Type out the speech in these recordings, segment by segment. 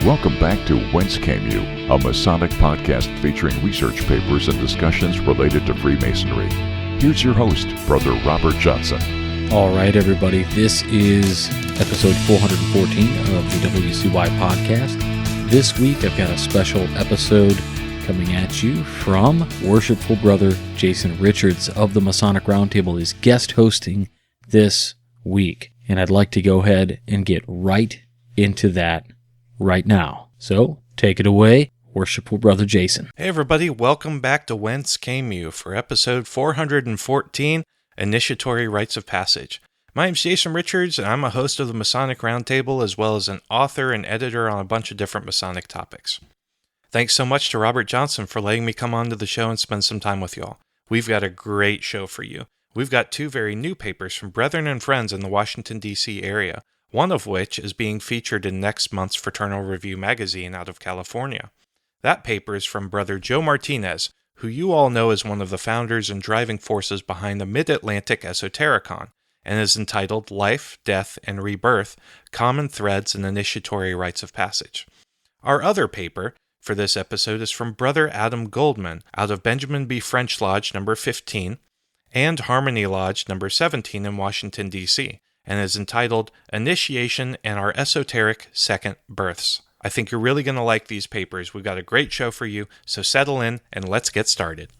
Welcome back to Whence, a Masonic podcast featuring research papers and discussions related to Freemasonry. Here's your host, Brother Robert Johnson. All right, everybody, this is episode 414 of the WCY podcast. This week, I've got a special episode coming at you from Worshipful Brother Jason Richards of the Masonic Roundtable is guest hosting this week. And I'd like to go ahead and get right into that right now. So, take it away, Worshipful Brother Jason. Hey everybody, welcome back to Whence for episode 414, Initiatory Rites of Passage. My name's Jason Richards, and I'm a host of the Masonic Roundtable, as well as an author and editor on a bunch of different Masonic topics. Thanks so much to Robert Johnson for letting me come onto the show and spend some time with y'all. We've got a great show for you. We've got two very new papers from brethren and friends in the Washington, D.C. area, one of which is being featured in next month's Fraternal Review magazine out of California. That paper is from Brother Joe Martinez, who you all know as one of the founders and driving forces behind the Mid-Atlantic Esotericon, and is entitled Life, Death, and Rebirth, Common Threads and Initiatory Rites of Passage. Our other paper for this episode is from Brother Adam Goldman out of Benjamin B. French Lodge number 15 and Harmony Lodge number 17 in Washington, D.C., and is entitled Initiation and Our Esoteric Second Births. I think you're really going to like these papers. We've got a great show for you, so settle in and let's get started.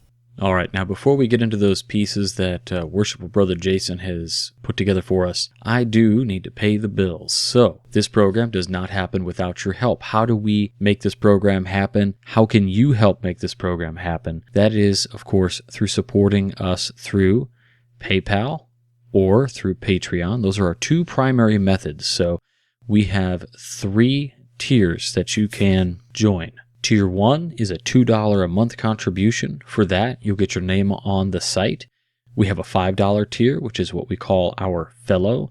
All right, now before we get into those pieces that Worshipful Brother Jason has put together for us, I do need to pay the bills. So, this program does not happen without your help. How do we make this program happen? How can you help make this program happen? That is, of course, through supporting us through PayPal or through Patreon. Those are our two primary methods. So, we have three tiers that you can join. Tier 1 is a $2 a month contribution. For that, you'll get your name on the site. We have a $5 tier, which is what we call our fellow.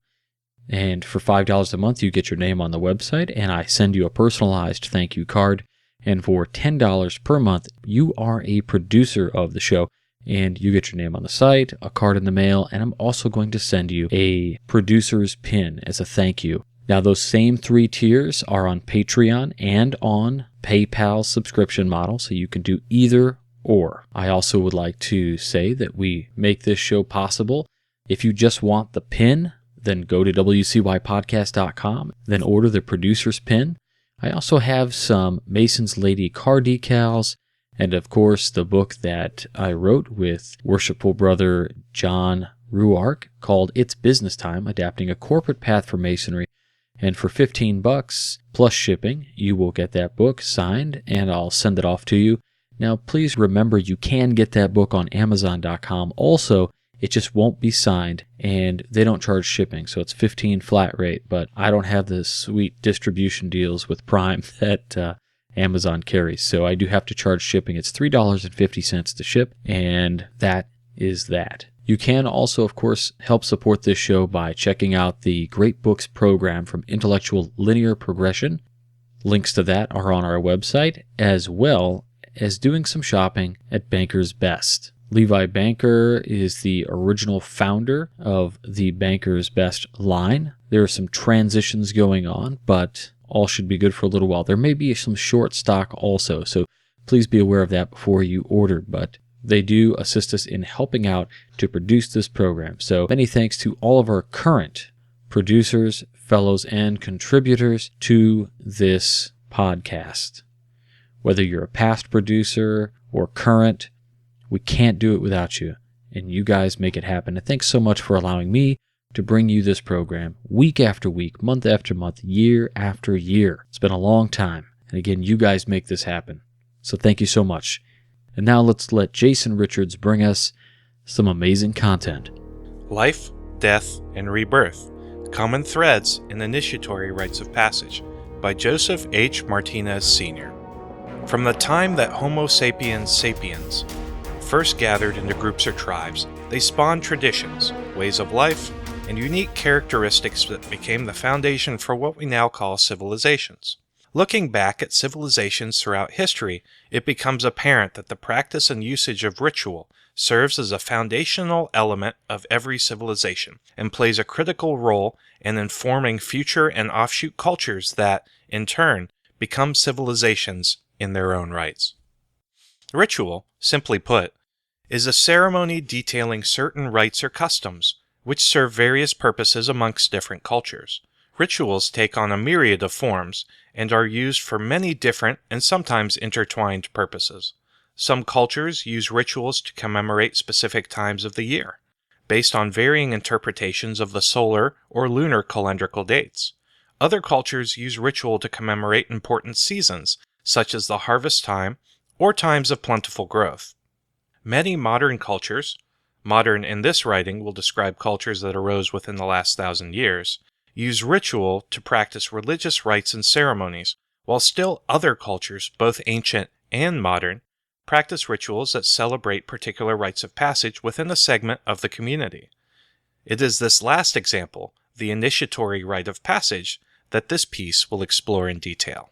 And for $5 a month, you get your name on the website, and I send you a personalized thank you card. And for $10 per month, you are a producer of the show, and you get your name on the site, a card in the mail, and I'm also going to send you a producer's pin as a thank you. Now, those same three tiers are on Patreon and on PayPal subscription model, so you can do either or. I also would like to say that we make this show possible. If you just want the pin, then go to wcypodcast.com, then order the producer's pin. I also have some Mason's Lady car decals, and of course the book that I wrote with Worshipful Brother John Ruark called It's Business Time, Adapting a Corporate Path for Masonry. And for $15 plus shipping, you will get that book signed, and I'll send it off to you. Now, please remember you can get that book on Amazon.com. Also, it just won't be signed, and they don't charge shipping, so it's $15 flat rate. But I don't have the sweet distribution deals with Prime that Amazon carries, so I do have to charge shipping. It's $3.50 to ship, and that is that. You can also, of course, help support this show by checking out the Great Books program from Intellectual Linear Progression. Links to that are on our website, as well as doing some shopping at Banker's Best. Levi Banker is the original founder of the Banker's Best line. There are some transitions going on, but all should be good for a little while. There may be some short stock also, so please be aware of that before you order, but they do assist us in helping out to produce this program. So many thanks to all of our current producers, fellows, and contributors to this podcast. Whether you're a past producer or current, we can't do it without you, and you guys make it happen. And thanks so much for allowing me to bring you this program week after week, month after month, year after year. It's been a long time, and again, you guys make this happen. So thank you so much. And now let's let Jason Richards bring us some amazing content. Life, Death, and Rebirth, Common Threads and Initiatory Rites of Passage by Joseph H. Martinez Sr. From the time that Homo sapiens sapiens first gathered into groups or tribes, they spawned traditions, ways of life, and unique characteristics that became the foundation for what we now call civilizations. Looking back at civilizations throughout history, it becomes apparent that the practice and usage of ritual serves as a foundational element of every civilization and plays a critical role in informing future and offshoot cultures that, in turn, become civilizations in their own rights. Ritual, simply put, is a ceremony detailing certain rites or customs, which serve various purposes amongst different cultures. Rituals take on a myriad of forms and are used for many different and sometimes intertwined purposes. Some cultures use rituals to commemorate specific times of the year, based on varying interpretations of the solar or lunar calendrical dates. Other cultures use ritual to commemorate important seasons, such as the harvest time or times of plentiful growth. Many modern cultures, modern in this writing will describe cultures that arose within the last 1,000 years, use ritual to practice religious rites and ceremonies, while still other cultures, both ancient and modern, practice rituals that celebrate particular rites of passage within a segment of the community. It is this last example, the initiatory rite of passage, that this piece will explore in detail.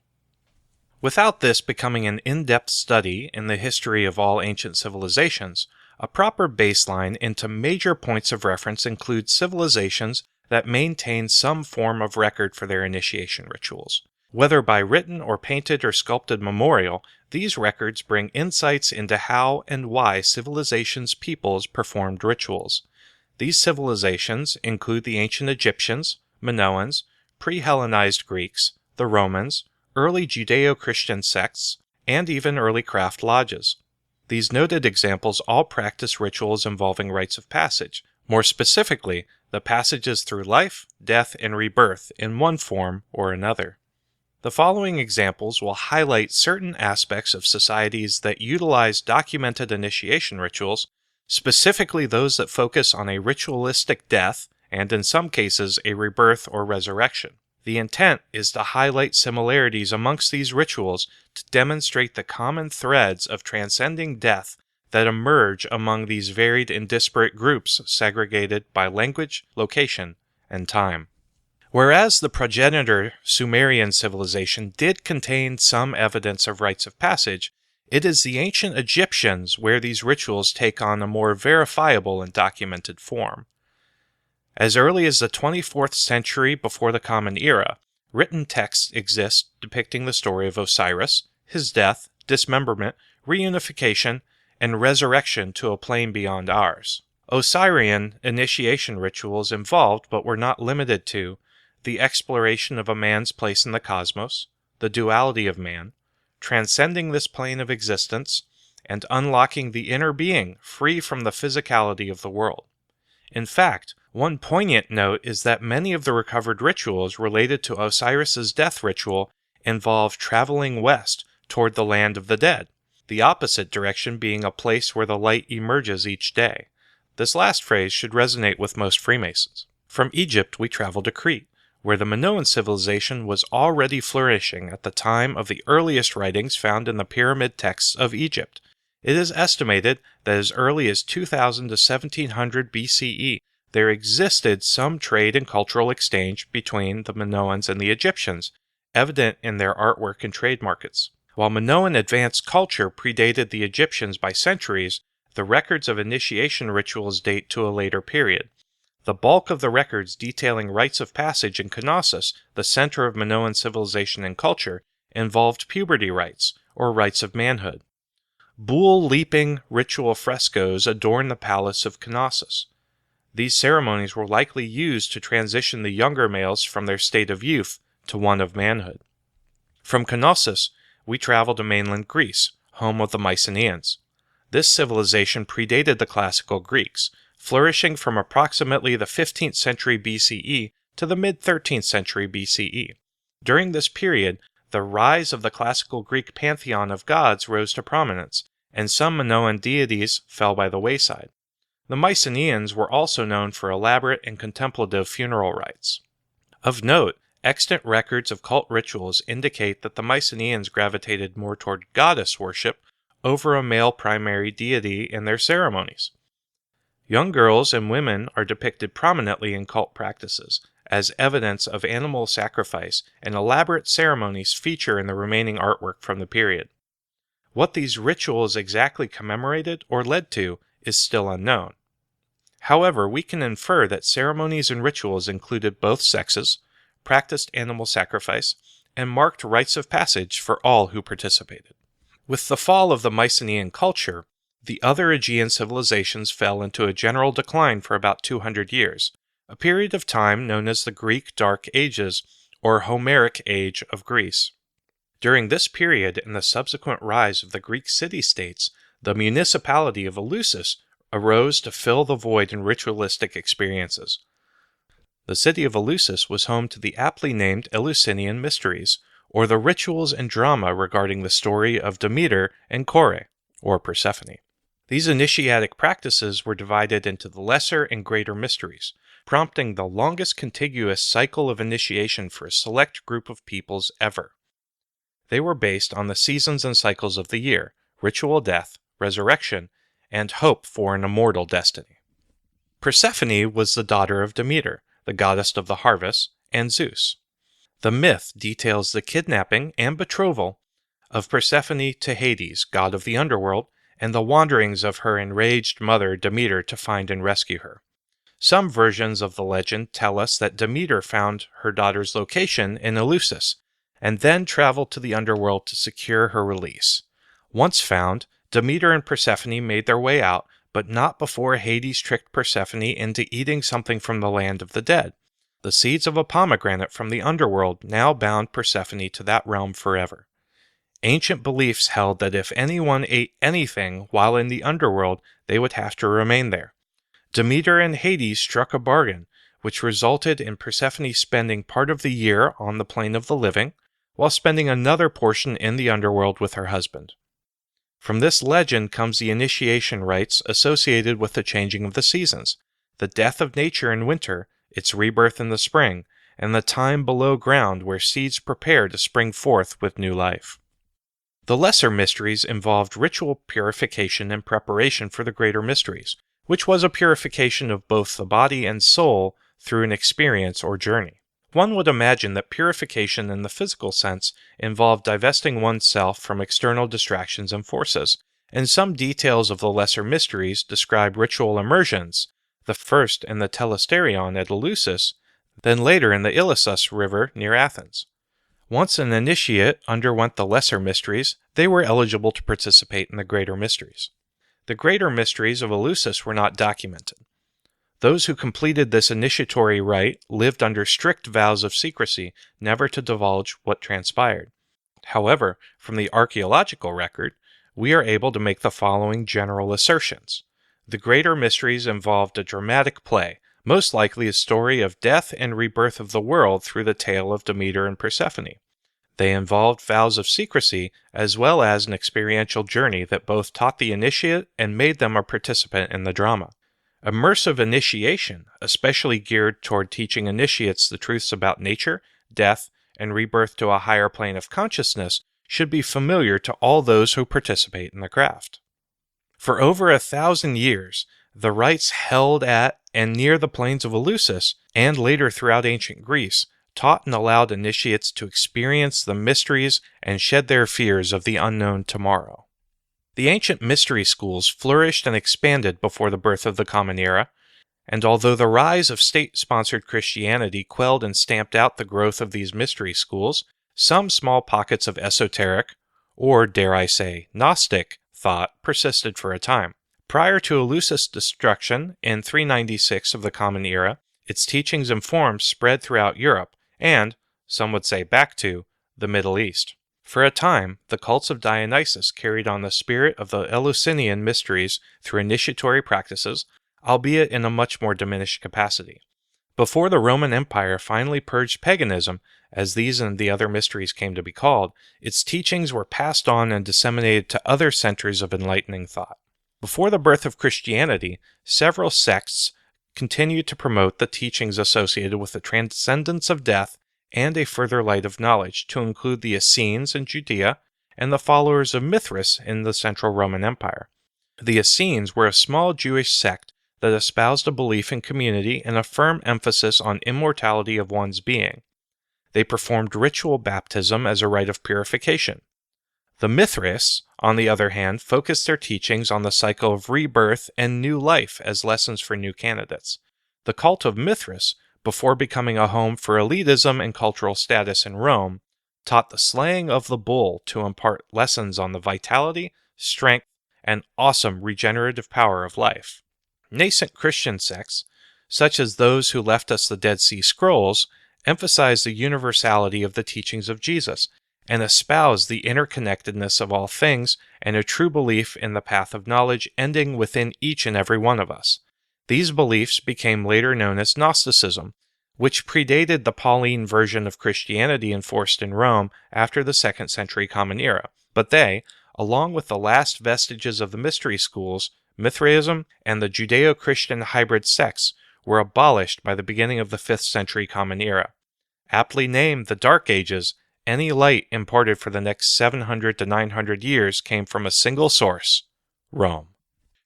Without this becoming an in-depth study in the history of all ancient civilizations, a proper baseline into major points of reference includes civilizations that maintain some form of record for their initiation rituals. Whether by written or painted or sculpted memorial, these records bring insights into how and why civilizations' peoples performed rituals. These civilizations include the ancient Egyptians, Minoans, pre-Hellenized Greeks, the Romans, early Judeo-Christian sects, and even early craft lodges. These noted examples all practice rituals involving rites of passage, more specifically, the passages through life, death, and rebirth in one form or another. The following examples will highlight certain aspects of societies that utilize documented initiation rituals, specifically those that focus on a ritualistic death and, in some cases, a rebirth or resurrection. The intent is to highlight similarities amongst these rituals to demonstrate the common threads of transcending death that emerge among these varied and disparate groups segregated by language, location, and time. Whereas the progenitor Sumerian civilization did contain some evidence of rites of passage, it is the ancient Egyptians where these rituals take on a more verifiable and documented form. As early as the 24th century before the Common Era, written texts exist depicting the story of Osiris, his death, dismemberment, reunification, and resurrection to a plane beyond ours. Osirian initiation rituals involved, but were not limited to, the exploration of a man's place in the cosmos, the duality of man, transcending this plane of existence, and unlocking the inner being free from the physicality of the world. In fact, one poignant note is that many of the recovered rituals related to Osiris's death ritual involve traveling west toward the land of the dead, the opposite direction being a place where the light emerges each day. This last phrase should resonate with most Freemasons. From Egypt we travel to Crete, where the Minoan civilization was already flourishing at the time of the earliest writings found in the pyramid texts of Egypt. It is estimated that as early as 2000 to 1700 BCE, there existed some trade and cultural exchange between the Minoans and the Egyptians, evident in their artwork and trade markets. While Minoan advanced culture predated the Egyptians by centuries, the records of initiation rituals date to a later period. The bulk of the records detailing rites of passage in Knossos, the center of Minoan civilization and culture, involved puberty rites, or rites of manhood. Bull-leaping ritual frescoes adorn the palace of Knossos. These ceremonies were likely used to transition the younger males from their state of youth to one of manhood. From Knossos, we travel to mainland Greece, home of the Mycenaeans. This civilization predated the classical Greeks, flourishing from approximately the 15th century BCE to the mid-13th century BCE. During this period, the rise of the classical Greek pantheon of gods rose to prominence, and some Minoan deities fell by the wayside. The Mycenaeans were also known for elaborate and contemplative funeral rites. Of note, extant records of cult rituals indicate that the Mycenaeans gravitated more toward goddess worship over a male primary deity in their ceremonies. Young girls and women are depicted prominently in cult practices, as evidence of animal sacrifice and elaborate ceremonies feature in the remaining artwork from the period. What these rituals exactly commemorated or led to is still unknown. However, we can infer that ceremonies and rituals included both sexes, practiced animal sacrifice, and marked rites of passage for all who participated. With the fall of the Mycenaean culture, the other Aegean civilizations fell into a general decline for about 200 years, a period of time known as the Greek Dark Ages or Homeric Age of Greece. During this period and the subsequent rise of the Greek city-states, the municipality of Eleusis arose to fill the void in ritualistic experiences. The city of Eleusis was home to the aptly named Eleusinian Mysteries, or the rituals and drama regarding the story of Demeter and Kore, or Persephone. These initiatic practices were divided into the lesser and greater mysteries, prompting the longest contiguous cycle of initiation for a select group of peoples ever. They were based on the seasons and cycles of the year, ritual death, resurrection, and hope for an immortal destiny. Persephone was the daughter of Demeter, the goddess of the harvest, and Zeus. The myth details the kidnapping and betrothal of Persephone to Hades, god of the underworld, and the wanderings of her enraged mother Demeter to find and rescue her. Some versions of the legend tell us that Demeter found her daughter's location in Eleusis, and then traveled to the underworld to secure her release. Once found, Demeter and Persephone made their way out, but not before Hades tricked Persephone into eating something from the land of the dead. The seeds of a pomegranate from the underworld now bound Persephone to that realm forever. Ancient beliefs held that if anyone ate anything while in the underworld, they would have to remain there. Demeter and Hades struck a bargain, which resulted in Persephone spending part of the year on the plane of the living, while spending another portion in the underworld with her husband. From this legend comes the initiation rites associated with the changing of the seasons, the death of nature in winter, its rebirth in the spring, and the time below ground where seeds prepare to spring forth with new life. The lesser mysteries involved ritual purification and preparation for the greater mysteries, which was a purification of both the body and soul through an experience or journey. One would imagine that purification in the physical sense involved divesting oneself from external distractions and forces, and some details of the lesser mysteries describe ritual immersions, the first in the Telesterion at Eleusis, then later in the Ilissus River near Athens. Once an initiate underwent the lesser mysteries, they were eligible to participate in the greater mysteries. The greater mysteries of Eleusis were not documented. Those who completed this initiatory rite lived under strict vows of secrecy, never to divulge what transpired. However, from the archaeological record, we are able to make the following general assertions. The greater mysteries involved a dramatic play, most likely a story of death and rebirth of the world through the tale of Demeter and Persephone. They involved vows of secrecy, as well as an experiential journey that both taught the initiate and made them a participant in the drama. Immersive initiation, especially geared toward teaching initiates the truths about nature, death, and rebirth to a higher plane of consciousness, should be familiar to all those who participate in the craft. For over 1,000 years, the rites held at and near the plains of Eleusis, and later throughout ancient Greece, taught and allowed initiates to experience the mysteries and shed their fears of the unknown tomorrow. The ancient mystery schools flourished and expanded before the birth of the Common Era, and although the rise of state-sponsored Christianity quelled and stamped out the growth of these mystery schools, some small pockets of esoteric, or dare I say, Gnostic, thought persisted for a time. Prior to Eleusis' destruction in 396 of the Common Era, its teachings and forms spread throughout Europe and, some would say back to, the Middle East. For a time, the cults of Dionysus carried on the spirit of the Eleusinian mysteries through initiatory practices, albeit in a much more diminished capacity. Before the Roman Empire finally purged paganism, as these and the other mysteries came to be called, its teachings were passed on and disseminated to other centers of enlightening thought. Before the birth of Christianity, several sects continued to promote the teachings associated with the transcendence of death and a further light of knowledge, to include the Essenes in Judea and the followers of Mithras in the Central Roman Empire. The Essenes were a small Jewish sect that espoused a belief in community and a firm emphasis on immortality of one's being. They performed ritual baptism as a rite of purification. The Mithrists, on the other hand, focused their teachings on the cycle of rebirth and new life as lessons for new candidates. The cult of Mithras, before becoming a home for elitism and cultural status in Rome, taught the slaying of the bull to impart lessons on the vitality, strength, and awesome regenerative power of life. Nascent Christian sects, such as those who left us the Dead Sea Scrolls, emphasize the universality of the teachings of Jesus and espouse the interconnectedness of all things and a true belief in the path of knowledge ending within each and every one of us. These beliefs became later known as Gnosticism, which predated the Pauline version of Christianity enforced in Rome after the 2nd century Common Era, but they, along with the last vestiges of the mystery schools, Mithraism, and the Judeo-Christian hybrid sects, were abolished by the beginning of the 5th century Common Era. Aptly named the Dark Ages, any light imparted for the next 700 to 900 years came from a single source, Rome.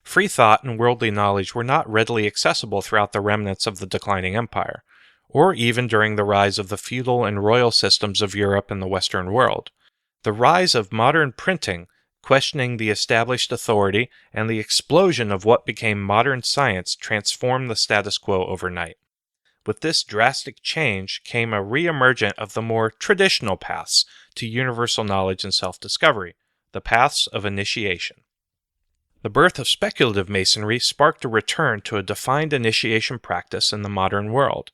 Free thought and worldly knowledge were not readily accessible throughout the remnants of the declining empire, or even during the rise of the feudal and royal systems of Europe and the Western world. The rise of modern printing, questioning the established authority, and the explosion of what became modern science transformed the status quo overnight. With this drastic change came a re-emergence of the more traditional paths to universal knowledge and self-discovery, the paths of initiation. The birth of speculative masonry sparked a return to a defined initiation practice in the modern world,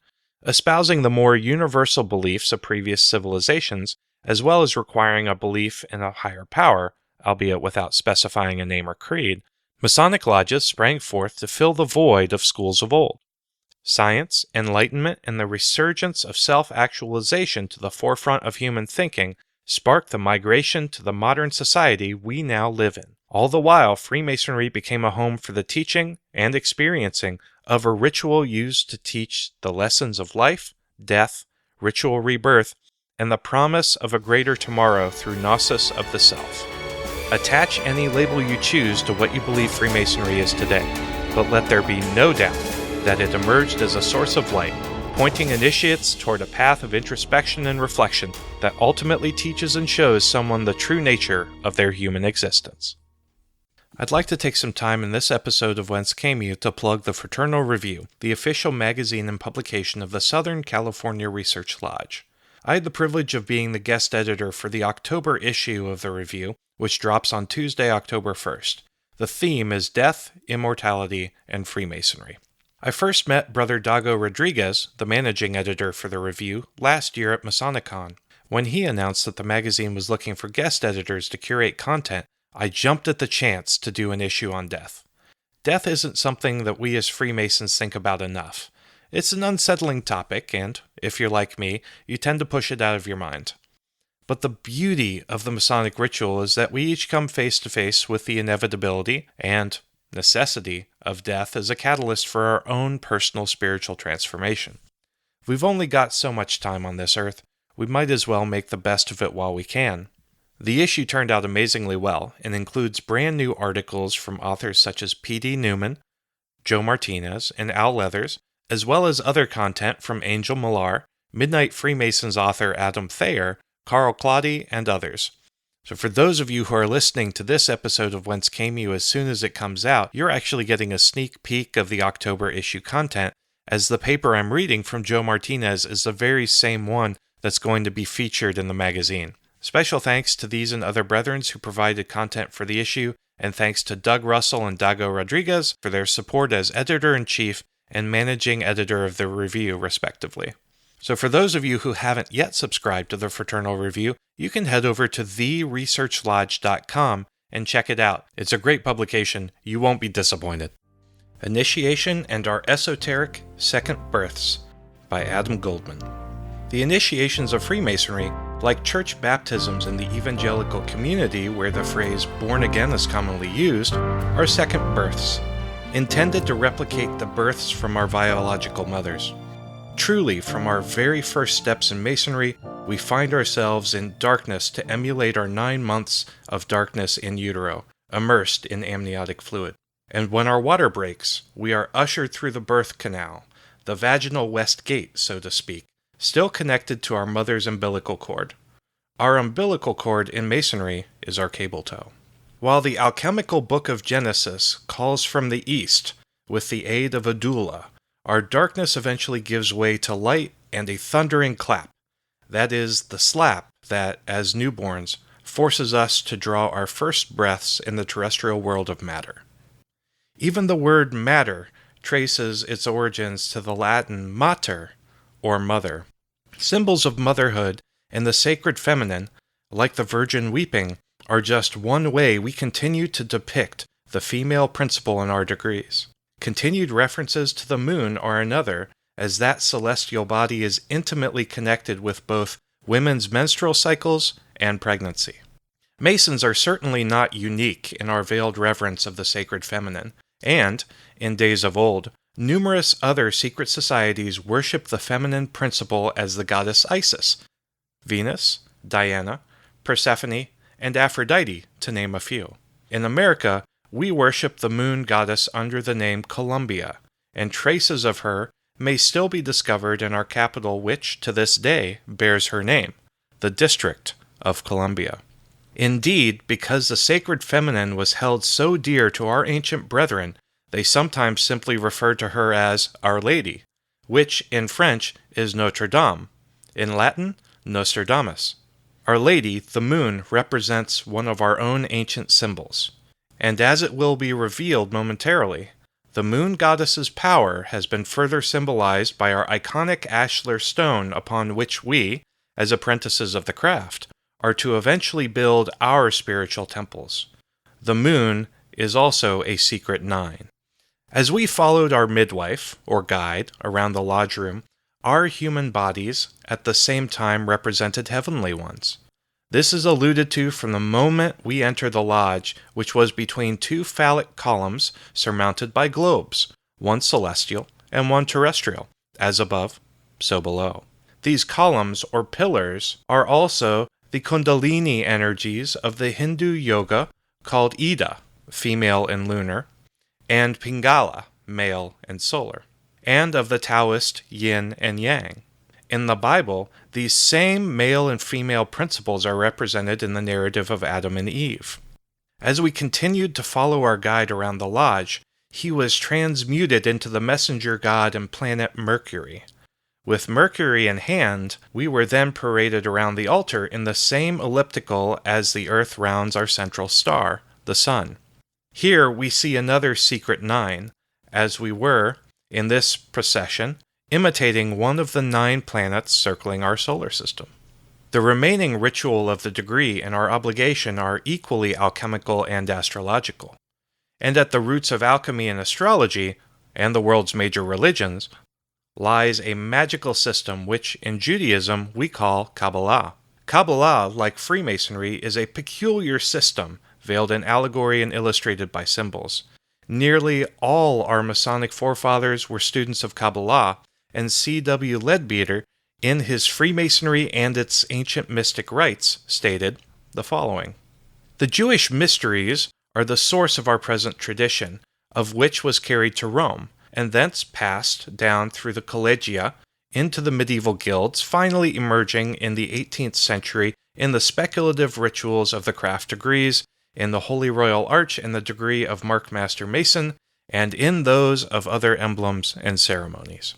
espousing the more universal beliefs of previous civilizations, as well as requiring a belief in a higher power, albeit without specifying a name or creed. Masonic lodges sprang forth to fill the void of schools of old. Science, enlightenment, and the resurgence of self-actualization to the forefront of human thinking sparked the migration to the modern society we now live in. All the while, Freemasonry became a home for the teaching and experiencing of a ritual used to teach the lessons of life, death, ritual rebirth, and the promise of a greater tomorrow through gnosis of the self. Attach any label you choose to what you believe Freemasonry is today, but let there be no doubt that it emerged as a source of light, pointing initiates toward a path of introspection and reflection that ultimately teaches and shows someone the true nature of their human existence. I'd like to take some time in this episode of Whence Came You to plug the Fraternal Review, the official magazine and publication of the Southern California Research Lodge. I had the privilege of being the guest editor for the October issue of the review, which drops on Tuesday, October 1st. The theme is Death, Immortality, and Freemasonry. I first met Brother Dago Rodriguez, the managing editor for the review, last year at Masonicon. When he announced that the magazine was looking for guest editors to curate content, I jumped at the chance to do an issue on death. Death isn't something that we as Freemasons think about enough. It's an unsettling topic, and, if you're like me, you tend to push it out of your mind. But the beauty of the Masonic ritual is that we each come face to face with the inevitability and necessity of death as a catalyst for our own personal spiritual transformation. We've only got so much time on this earth, we might as well make the best of it while we can. The issue turned out amazingly well and includes brand new articles from authors such as P.D. Newman, Joe Martinez, and Al Leathers, as well as other content from Angel Millar, Midnight Freemasons author Adam Thayer, Carl Claudy, and others. So for those of you who are listening to this episode of Whence Came You as soon as it comes out, you're actually getting a sneak peek of the October issue content, as the paper I'm reading from Joe Martinez is the very same one that's going to be featured in the magazine. Special thanks to these and other brethren who provided content for the issue, and thanks to Doug Russell and Dago Rodriguez for their support as editor-in-chief and managing editor of the review, respectively. So for those of you who haven't yet subscribed to the Fraternal Review, you can head over to theresearchlodge.com and check it out. It's a great publication. You won't be disappointed. Initiation and Our Esoteric Second Births by Adam Goldman. The initiations of Freemasonry, like church baptisms in the evangelical community where the phrase born again is commonly used, are second births, intended to replicate the births from our biological mothers. Truly, from our very first steps in Masonry, we find ourselves in darkness to emulate our 9 months of darkness in utero, immersed in amniotic fluid. And when our water breaks, we are ushered through the birth canal, the vaginal west gate, so to speak, still connected to our mother's umbilical cord. Our umbilical cord in Masonry is our cable toe. While the alchemical book of Genesis calls from the east, with the aid of a doula, our darkness eventually gives way to light and a thundering clap. That is the slap that, as newborns, forces us to draw our first breaths in the terrestrial world of matter. Even the word matter traces its origins to the Latin mater, or mother. Symbols of motherhood and the sacred feminine, like the Virgin weeping, are just one way we continue to depict the female principle in our degrees. Continued references to the moon are another, as that celestial body is intimately connected with both women's menstrual cycles and pregnancy. Masons are certainly not unique in our veiled reverence of the sacred feminine, and, in days of old, numerous other secret societies worship the feminine principle as the goddess Isis, Venus, Diana, Persephone, and Aphrodite, to name a few. In America, we worship the moon goddess under the name Columbia, and traces of her may still be discovered in our capital, which, to this day, bears her name, the District of Columbia. Indeed, because the sacred feminine was held so dear to our ancient brethren, they sometimes simply referred to her as Our Lady, which, in French, is Notre Dame, in Latin, Nostradamus. Our Lady, the moon, represents one of our own ancient symbols. And as it will be revealed momentarily, the moon goddess's power has been further symbolized by our iconic ashlar stone upon which we, as apprentices of the craft, are to eventually build our spiritual temples. The moon is also a secret 9. As we followed our midwife, or guide, around the lodge room, our human bodies at the same time represented heavenly ones. This is alluded to from the moment we enter the lodge, which was between two phallic columns surmounted by globes, one celestial and one terrestrial, as above, so below. These columns, or pillars, are also the Kundalini energies of the Hindu yoga called Ida, female and lunar, and Pingala, male and solar, and of the Taoist yin and yang. In the Bible, these same male and female principles are represented in the narrative of Adam and Eve. As we continued to follow our guide around the lodge, he was transmuted into the messenger god and planet Mercury. With Mercury in hand, we were then paraded around the altar in the same elliptical as the Earth rounds our central star, the Sun. Here we see another secret 9, as we were, in this procession, imitating one of the 9 planets circling our solar system. The remaining ritual of the degree and our obligation are equally alchemical and astrological. And at the roots of alchemy and astrology, and the world's major religions, lies a magical system which, in Judaism, we call Kabbalah. Kabbalah, like Freemasonry, is a peculiar system, veiled in allegory and illustrated by symbols. Nearly all our Masonic forefathers were students of Kabbalah, and C.W. Leadbeater, in his Freemasonry and its Ancient Mystic Rites, stated the following: "The Jewish mysteries are the source of our present tradition, of which was carried to Rome, and thence passed down through the collegia into the medieval guilds, finally emerging in the 18th century in the speculative rituals of the craft degrees, in the Holy Royal Arch and the degree of Mark Master Mason, and in those of other emblems and ceremonies."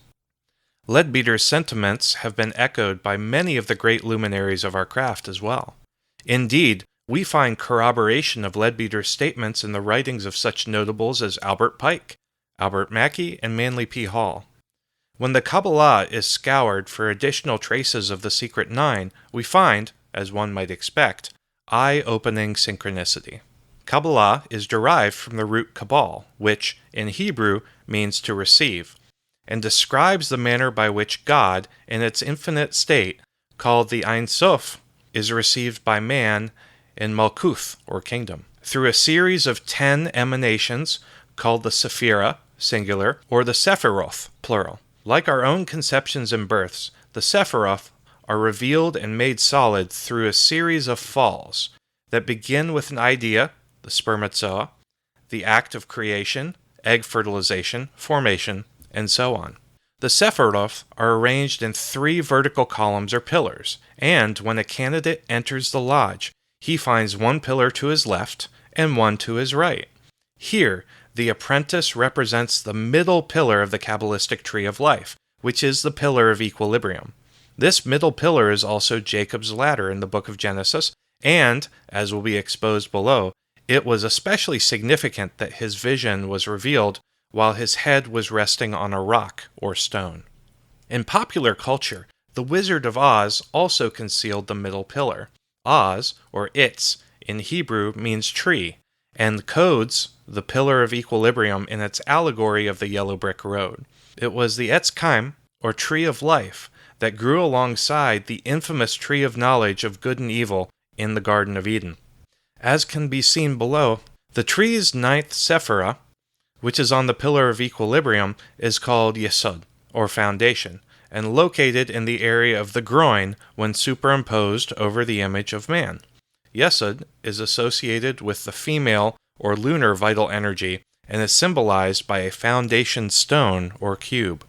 Leadbeater's sentiments have been echoed by many of the great luminaries of our craft as well. Indeed, we find corroboration of Leadbeater's statements in the writings of such notables as Albert Pike, Albert Mackey, and Manly P. Hall. When the Kabbalah is scoured for additional traces of the secret 9, we find, as one might expect, eye-opening synchronicity. Kabbalah is derived from the root Kabal, which, in Hebrew, means to receive, and describes the manner by which God, in its infinite state, called the Ein Sof, is received by man in Malkuth, or kingdom, through a series of 10 emanations called the Sephira, singular, or the Sephiroth, plural. Like our own conceptions and births, the Sephiroth are revealed and made solid through a series of falls that begin with an idea, the spermatozoa, the act of creation, egg fertilization, formation, and so on. The Sephiroth are arranged in 3 vertical columns or pillars, and when a candidate enters the lodge, he finds one pillar to his left and one to his right. Here, the apprentice represents the middle pillar of the Kabbalistic tree of life, which is the pillar of equilibrium. This middle pillar is also Jacob's ladder in the book of Genesis, and, as will be exposed below, it was especially significant that his vision was revealed while his head was resting on a rock or stone. In popular culture, the Wizard of Oz also concealed the middle pillar. Oz, or Itz, in Hebrew means tree, and codes the pillar of equilibrium in its allegory of the yellow brick road. It was the Etz Chaim, or tree of life, that grew alongside the infamous tree of knowledge of good and evil in the Garden of Eden. As can be seen below, the tree's ninth sephira, which is on the pillar of equilibrium, is called Yesod, or foundation, and located in the area of the groin when superimposed over the image of man. Yesod is associated with the female or lunar vital energy and is symbolized by a foundation stone or cube.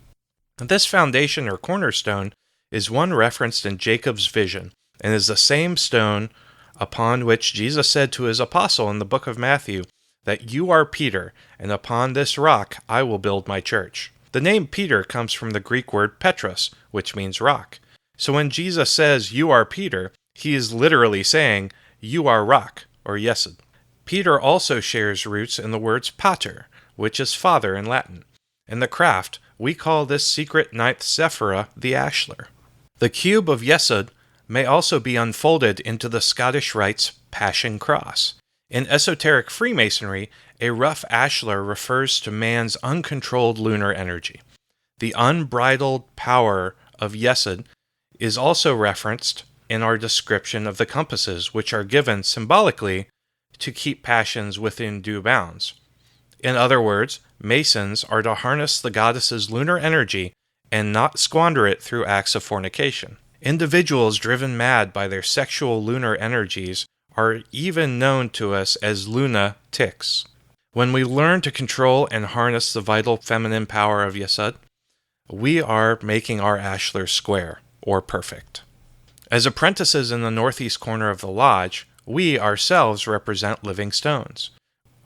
This foundation or cornerstone is one referenced in Jacob's vision and is the same stone upon which Jesus said to his apostle in the book of Matthew that you are Peter, and upon this rock I will build my church. The name Peter comes from the Greek word Petros, which means rock. So when Jesus says you are Peter, he is literally saying you are rock, or Yesod. Peter also shares roots in the words pater, which is father in Latin. In the craft, we call this secret ninth sephira the ashlar. The cube of Yesod may also be unfolded into the Scottish Rites Passion Cross. In esoteric Freemasonry, a rough ashlar refers to man's uncontrolled lunar energy. The unbridled power of Yesod is also referenced in our description of the compasses, which are given symbolically to keep passions within due bounds. In other words, Masons are to harness the goddess's lunar energy and not squander it through acts of fornication. Individuals driven mad by their sexual lunar energies are even known to us as lunatics. When we learn to control and harness the vital feminine power of Yesod, we are making our ashlar square, or perfect. As apprentices in the northeast corner of the lodge, we ourselves represent living stones.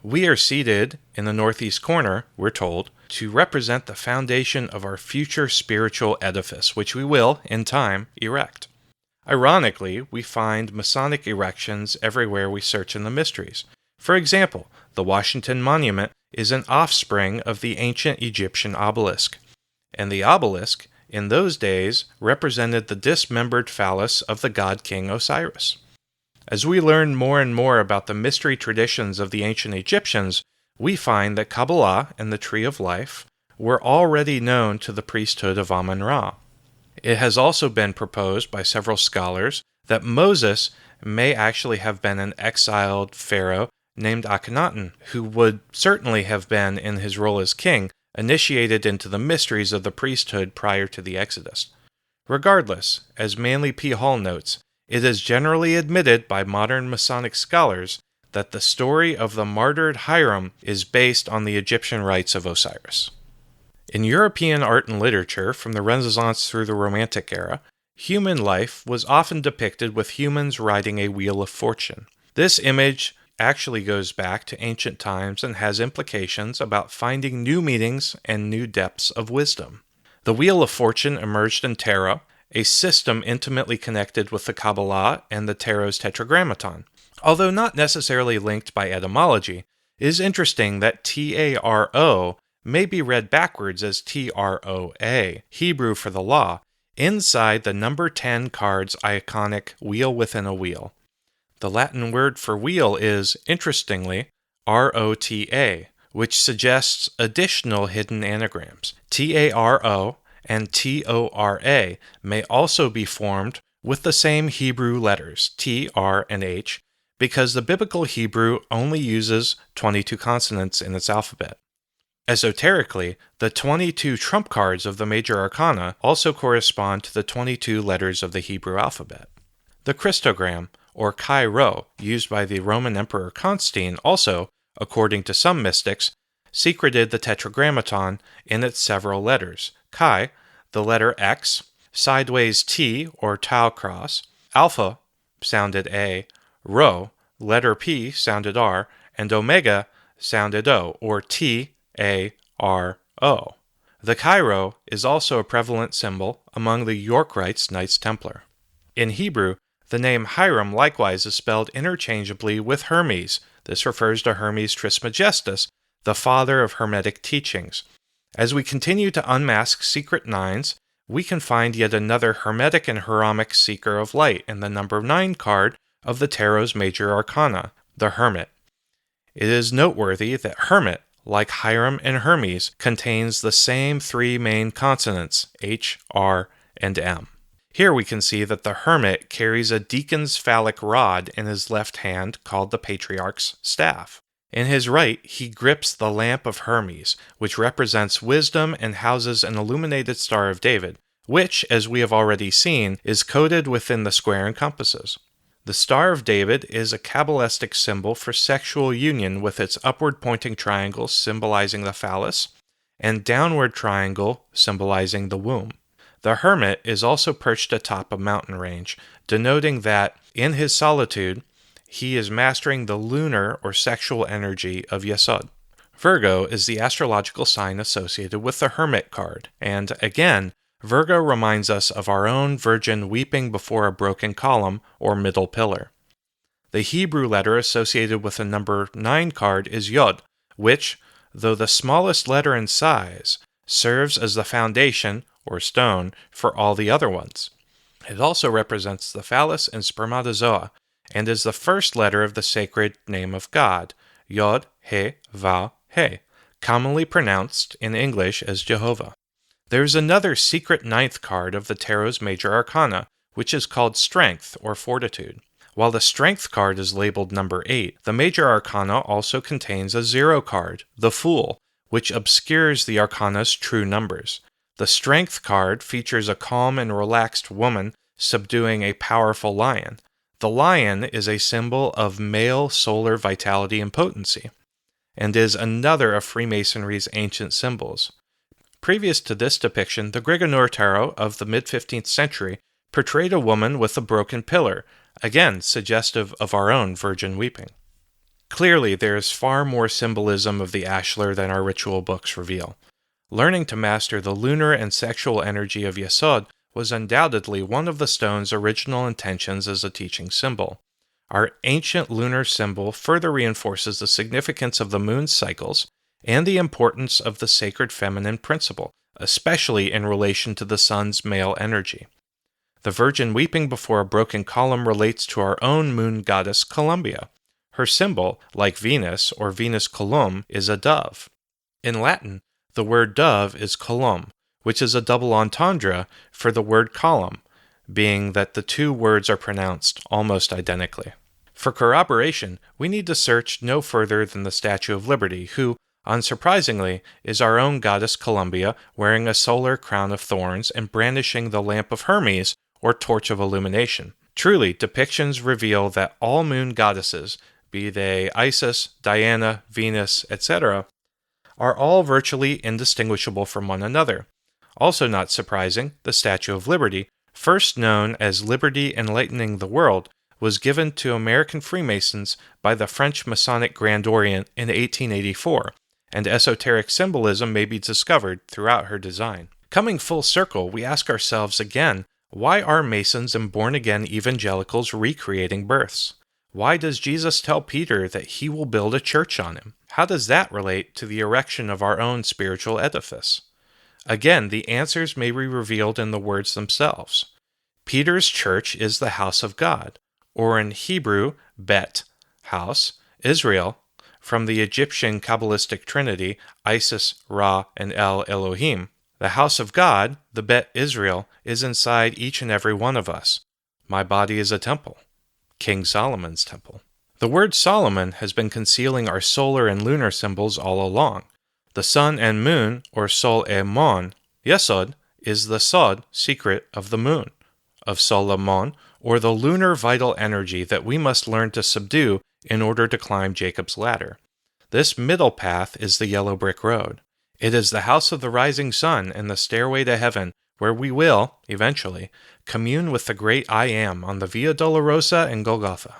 We are seated in the northeast corner, we're told, to represent the foundation of our future spiritual edifice, which we will, in time, erect. Ironically, we find Masonic erections everywhere we search in the mysteries. For example, the Washington Monument is an offspring of the ancient Egyptian obelisk, and the obelisk, in those days, represented the dismembered phallus of the god-king Osiris. As we learn more and more about the mystery traditions of the ancient Egyptians, we find that Kabbalah and the Tree of Life were already known to the priesthood of Amun-Ra. It has also been proposed by several scholars that Moses may actually have been an exiled pharaoh named Akhenaten, who would certainly have been, in his role as king, initiated into the mysteries of the priesthood prior to the Exodus. Regardless, as Manly P. Hall notes, it is generally admitted by modern Masonic scholars that the story of the martyred Hiram is based on the Egyptian rites of Osiris. In European art and literature, from the Renaissance through the Romantic era, human life was often depicted with humans riding a wheel of fortune. This image actually goes back to ancient times and has implications about finding new meanings and new depths of wisdom. The Wheel of Fortune emerged in Tarot, a system intimately connected with the Kabbalah and the Tarot's Tetragrammaton. Although not necessarily linked by etymology, it is interesting that Taro may be read backwards as Troa, Hebrew for the law, inside the number 10 card's iconic wheel within a wheel. The Latin word for wheel is, interestingly, rota, which suggests additional hidden anagrams. Taro and tora may also be formed with the same Hebrew letters, T, R, and H, because the biblical Hebrew only uses 22 consonants in its alphabet. Esoterically, the 22 trump cards of the major arcana also correspond to the 22 letters of the Hebrew alphabet. The Christogram, or Chi Rho, used by the Roman Emperor Constantine, also, according to some mystics, secreted the Tetragrammaton in its several letters. Chi, the letter X, sideways T, or Tau cross, Alpha, sounded A, Rho, letter P, sounded R, and Omega, sounded O, or T, A, R, O. The Chi is also a prevalent symbol among the York Rites Knights Templar. In Hebrew, the name Hiram likewise is spelled interchangeably with Hermes. This refers to Hermes Trismegistus, the father of Hermetic teachings. As we continue to unmask secret nines, we can find yet another Hermetic and Heramic seeker of light in the number 9 card of the Tarot's major arcana, the Hermit. It is noteworthy that Hermit, like Hiram and Hermes, contains the same 3 main consonants, H, R, and M. Here we can see that the Hermit carries a deacon's phallic rod in his left hand called the Patriarch's staff. In his right, he grips the lamp of Hermes, which represents wisdom and houses an illuminated Star of David, which, as we have already seen, is coded within the square and compasses. The Star of David is a Kabbalistic symbol for sexual union with its upward-pointing triangle symbolizing the phallus and downward triangle symbolizing the womb. The Hermit is also perched atop a mountain range, denoting that, in his solitude, he is mastering the lunar or sexual energy of Yesod. Virgo is the astrological sign associated with the Hermit card, and, again, Virgo reminds us of our own Virgin weeping before a broken column or middle pillar. The Hebrew letter associated with the number 9 card is Yod, which, though the smallest letter in size, serves as the foundation, or stone, for all the other ones. It also represents the phallus and spermatozoa, and is the first letter of the sacred name of God, Yod, He, Vav, He, commonly pronounced in English as Jehovah. There is another secret 9th card of the Tarot's major arcana, which is called Strength or Fortitude. While the Strength card is labeled number 8, the major arcana also contains a 0 card, the Fool, which obscures the arcana's true numbers. The Strength card features a calm and relaxed woman subduing a powerful lion. The lion is a symbol of male solar vitality and potency, and is another of Freemasonry's ancient symbols. Previous to this depiction, the Grigoneur Tarot of the mid-15th century portrayed a woman with a broken pillar, again suggestive of our own Virgin weeping. Clearly, there is far more symbolism of the ashlar than our ritual books reveal. Learning to master the lunar and sexual energy of Yesod was undoubtedly one of the stone's original intentions as a teaching symbol. Our ancient lunar symbol further reinforces the significance of the moon's cycles and the importance of the sacred feminine principle, especially in relation to the sun's male energy. The Virgin weeping before a broken column relates to our own moon goddess Columbia. Her symbol, like Venus or Venus Column, is a dove. In Latin, the word dove is column, which is a double entendre for the word column, being that the two words are pronounced almost identically. For corroboration, we need to search no further than the Statue of Liberty, who, unsurprisingly, is our own goddess Columbia wearing a solar crown of thorns and brandishing the lamp of Hermes, or torch of illumination. Truly, depictions reveal that all moon goddesses, be they Isis, Diana, Venus, etc., are all virtually indistinguishable from one another. Also not surprising, the Statue of Liberty, first known as Liberty Enlightening the World, was given to American Freemasons by the French Masonic Grand Orient in 1884, and esoteric symbolism may be discovered throughout her design. Coming full circle, we ask ourselves again, why are Masons and born-again evangelicals recreating births? Why does Jesus tell Peter that he will build a church on him? How does that relate to the erection of our own spiritual edifice? Again, the answers may be revealed in the words themselves. Peter's church is the house of God, or in Hebrew, Bet, house, Israel, from the Egyptian Kabbalistic Trinity, Isis, Ra, and El Elohim. The house of God, the Bet Israel, is inside each and every one of us. My body is a temple. King Solomon's temple. The word Solomon has been concealing our solar and lunar symbols all along. The sun and moon, or Sol et Mon, Yesod, is the Sod, secret of the moon, of Solomon, or the lunar vital energy that we must learn to subdue in order to climb Jacob's ladder. This middle path is the yellow brick road. It is the house of the rising sun and the stairway to heaven, where we will, eventually, commune with the great I Am on the Via Dolorosa and Golgotha.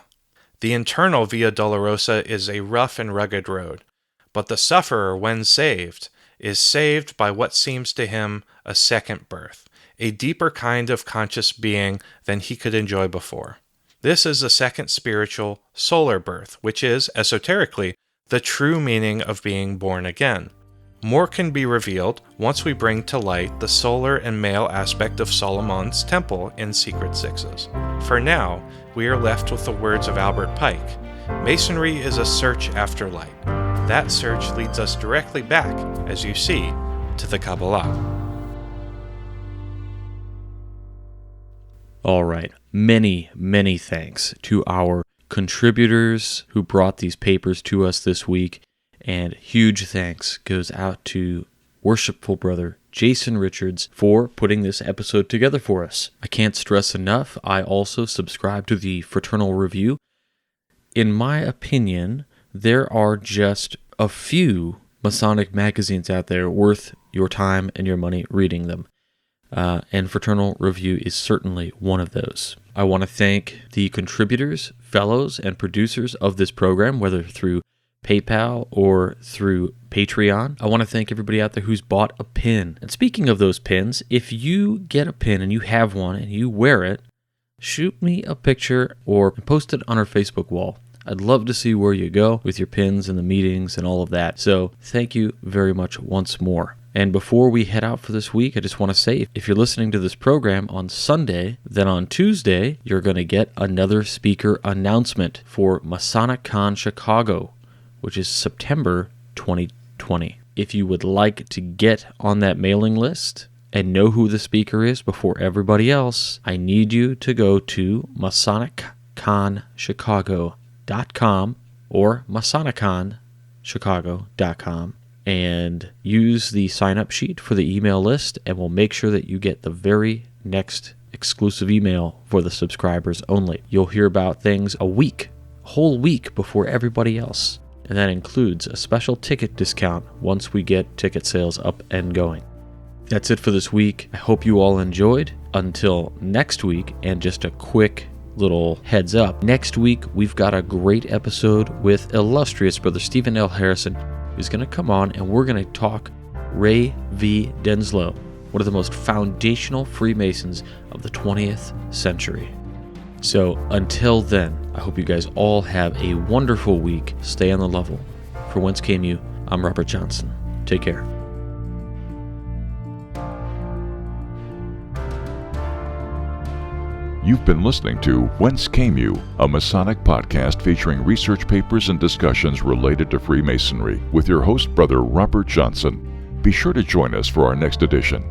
The internal Via Dolorosa is a rough and rugged road, but the sufferer, when saved, is saved by what seems to him a second birth, a deeper kind of conscious being than he could enjoy before. This is a second spiritual solar birth, which is, esoterically, the true meaning of being born again. More can be revealed once we bring to light the solar and male aspect of Solomon's temple in Secret Sixes. For now, we are left with the words of Albert Pike. Masonry is a search after light. That search leads us directly back, as you see, to the Kabbalah. All right. Many, many thanks to our contributors who brought these papers to us this week. And huge thanks goes out to Worshipful Brother Jason Richards for putting this episode together for us. I can't stress enough, I also subscribe to the Fraternal Review. In my opinion, there are just a few Masonic magazines out there worth your time and your money reading them. And Fraternal Review is certainly one of those. I want to thank the contributors, fellows, and producers of this program, whether through PayPal or through Patreon. I want to thank everybody out there who's bought a pin. And speaking of those pins, if you get a pin and you have one and you wear it, shoot me a picture or post it on our Facebook wall. I'd love to see where you go with your pins and the meetings and all of that. So thank you very much once more. And before we head out for this week, I just want to say, if you're listening to this program on Sunday, then on Tuesday, you're going to get another speaker announcement for Masonic Con Chicago, which is September 2020. If you would like to get on that mailing list and know who the speaker is before everybody else, I need you to go to MasonicConChicago.com or MasoniConChicago.com and use the sign-up sheet for the email list, and we'll make sure that you get the very next exclusive email for the subscribers only. You'll hear about things a whole week before everybody else. And that includes a special ticket discount once we get ticket sales up and going. That's it for this week. I hope you all enjoyed. Until next week, and just a quick little heads up, next week we've got a great episode with illustrious Brother Stephen L. Harrison, who's going to come on and we're going to talk Ray V. Denslow, one of the most foundational Freemasons of the 20th century. So until then, I hope you guys all have a wonderful week. Stay on the level. For Whence Came You, I'm Robert Johnson. Take care. You've been listening to Whence Came You, a Masonic podcast featuring research papers and discussions related to Freemasonry with your host, Brother Robert Johnson. Be sure to join us for our next edition.